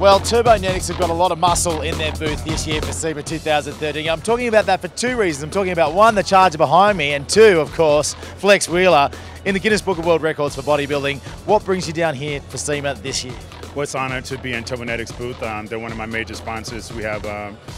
Well, Turbonetics have got a lot of muscle in their booth this year for SEMA 2013. I'm talking about that for two reasons. I'm talking about one, the charger behind me, and two, of course, Flex Wheeler in the Guinness Book of World Records for bodybuilding. What brings you down here for SEMA this year? Well, it's an honor to be in Turbonetics booth. They're one of my major sponsors. We have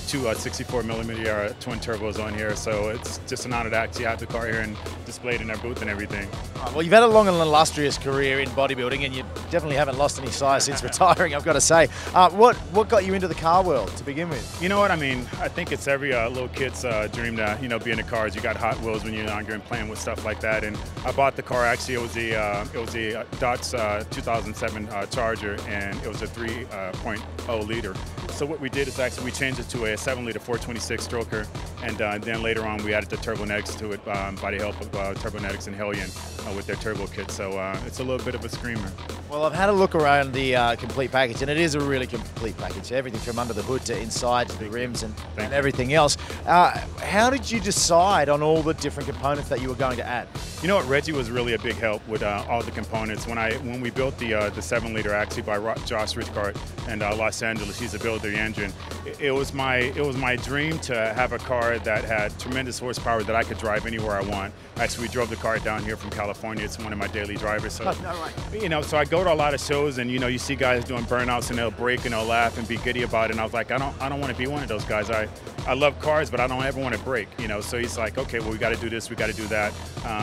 two 64mm twin turbos on here, so it's just an honor to actually have the car here and displayed in our booth and everything. Well, you've had a long and illustrious career in bodybuilding, and you definitely haven't lost any size since retiring, I've got to say. What got you into the car world to begin with? You know what I mean? I think it's every little kid's dream to be in the cars. You got Hot Wheels when you're younger and playing with stuff like that. And I bought the car. Actually, it was a Dodge 2007 Charger, and it was a 3.0 liter. So what we did is actually we changed it to a 7-liter 426 stroker, and then later on we added the Turbonetics to it by the help of Turbonetics and Hellion with their turbo kit. So it's a little bit of a screamer. Well, I've had a look around the complete package, and it is a really complete package. Everything from under the hood to inside to the rims and everything else. How did you decide on all the different components that you were going to add? You know what, Reggie was really a big help with all the components. When we built the 7-liter actually by Josh Richcart in Los Angeles, he's a builder of the engine. It was my dream to have a car that had tremendous horsepower that I could drive anywhere I want. Actually, we drove the car down here from California. It's one of my daily drivers. So, so I go to a lot of shows, and you see guys doing burnouts, and they'll break and they'll laugh and be giddy about it. And I was like, I don't want to be one of those guys. I love cars, but I don't ever want to break. So he's like, okay, well, we got to do this, we got to do that.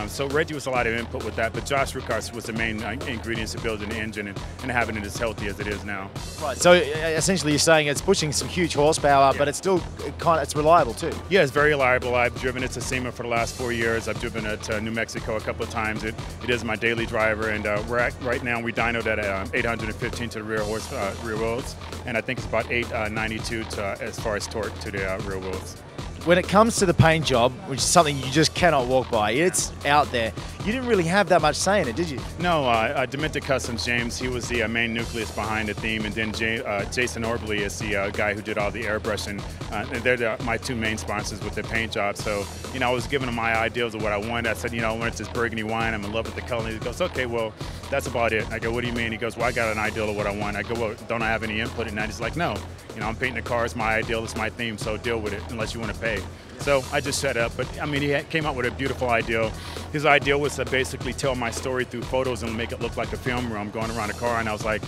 So Reggie was a lot of input with that, but Josh Richcart was the main ingredients to building the engine and having it as healthy as it is now. Right. So essentially, you're saying it's pushing some huge horsepower, but it's still it's reliable too. Yeah, it's very reliable. I've driven it to SEMA for the last 4 years. I've driven it to New Mexico a couple of times. It is my daily driver, and right now we dynoed at 815 to the rear wheels, and I think it's about 892 as far as torque to the rear wheels. When it comes to the paint job, which is something you just cannot walk by, it's out there. You didn't really have that much say in it, did you? No, Demented Customs, James, he was the main nucleus behind the theme, and then Jason Orbley is the guy who did all the airbrushing, and they're my two main sponsors with the paint job. So, I was giving him my ideas of what I wanted. I said, I wanted this burgundy wine, I'm in love with the color. And he goes, okay, well, that's about it. I go, what do you mean? He goes, well, I got an ideal of what I want. I go, well, don't I have any input in that? He's like, no, I'm painting the cars, my ideal is my theme, so deal with it unless you want to pay. So I just shut up, but he came up with a beautiful ideal. His ideal was to basically tell my story through photos and make it look like a film room going around a car, and I was like,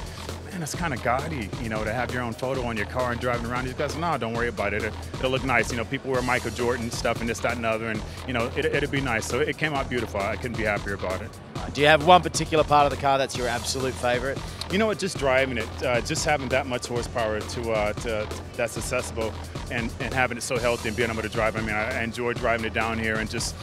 man, that's kind of gaudy, to have your own photo on your car and driving around. He goes, no, don't worry about it. It'll look nice. People wear Michael Jordan stuff and this, that, and the other, and it'd be nice. So it came out beautiful. I couldn't be happier about it. Do you have one particular part of the car that's your absolute favorite? You know what, just driving it, just having that much horsepower that's accessible and having it so healthy and being able to drive. I enjoy driving it down here, and just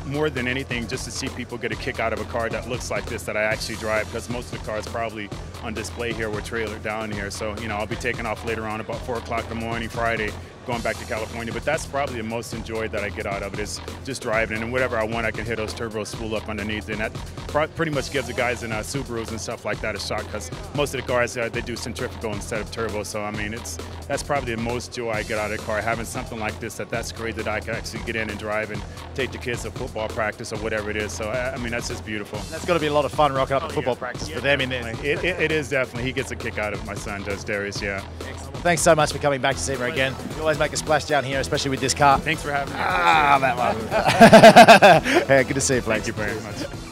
more than anything, just to see people get a kick out of a car that looks like this that I actually drive, because most of the cars probably on display here were trailered down here. So, I'll be taking off later on about 4 o'clock in the morning, Friday, going back to California. But that's probably the most enjoyed that I get out of it, is just driving. And whatever I want, I can hit those turbos spool up underneath. And that pretty much gives the guys in Subarus and stuff like that a shot, because most of the cars, they do centrifugal instead of turbo. So, that's probably the most joy I get out of the car, having something like this that's great that I can actually get in and drive and take the kids to football practice or whatever it is. So, that's just beautiful. That's got to be a lot of fun rocking up to football practice for them in there. It is definitely. He gets a kick out of it, my son does, Darius, yeah. Excellent. Well, thanks so much for coming back to SEMA again. You always make a splash down here, especially with this car. Thanks for having me. That one. Yeah, good to see you, Flex. Thank you very much.